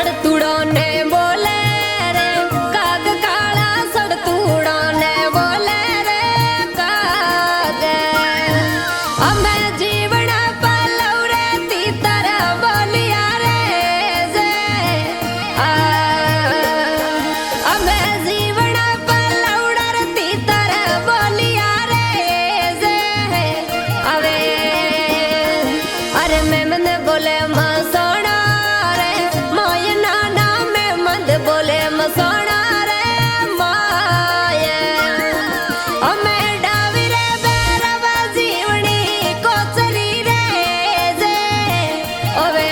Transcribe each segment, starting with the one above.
सड़तुड़ो ने बोले रे काग काला सड़तुड़ो ने बोले रे काग हमें जीवन पलौरे तीतर बोलिया रे जे हमें जीवन पलौड़र तीतर बोलिया रे जे अवे अरे मैं मन बोले मसोड़ा रे मोयना नाम मंद बोले मसोड़ा रे माये हमें डावी रे बेरवा जीवनी कोचरी रे जे ओवे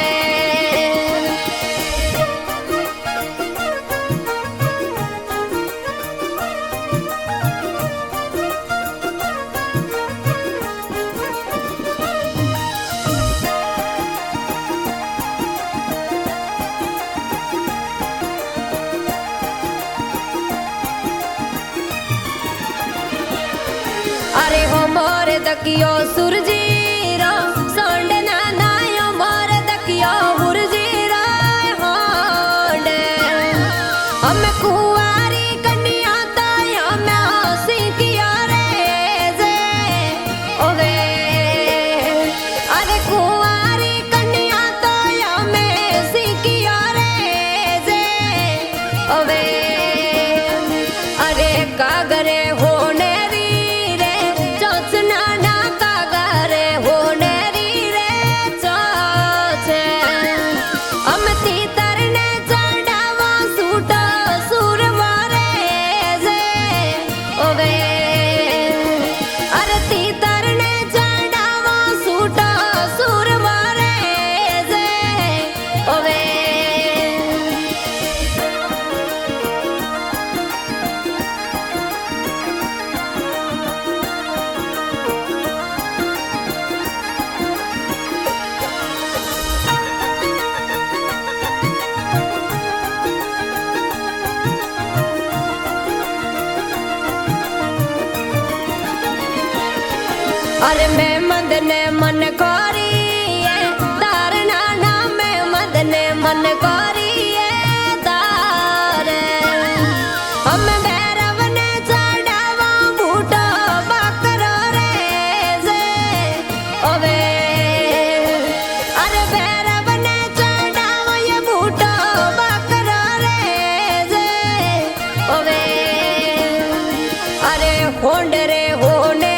अरे हो मोरे दकियो सुरजीरा सोंड नायो मोरे दकियो हुरजीरा होंडे हमें कुंवारी कन्या तायो मैं हंसी किया रे जे ओवे अरे कुंवारी कन्या तायो मैं हंसी किया रे जे ओवे अरे कागरे होने अरे मैं मदने मन कोरी तारना नाम में मदने मन कोरी तारे हम भैरव ने चढ़ावा बूटो बकरो रे जे ओवे अरे भैरव ने चढ़ावा ये बूटो बकरो रे जे ओवे अरे होंड रे होने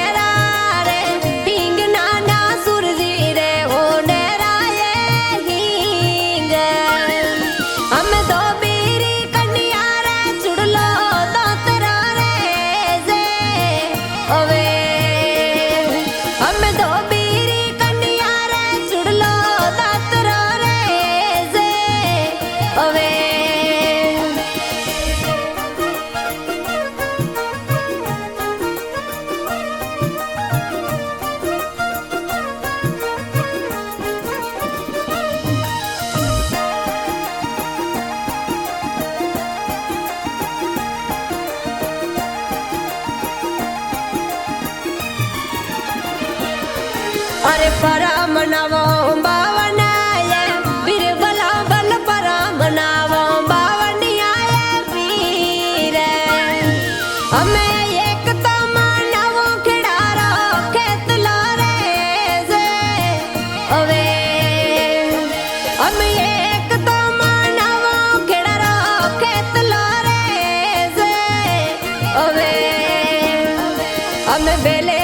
अरे परम नवो बावनाये बिरबला बल परम नवो बावनियाये वीरे हमें एक तो मानवो खिड़ारो खेत लोरे जे ओवे हमें एक तो मानवो खिड़ारो खेत लोरे जे ओवे हमें बेले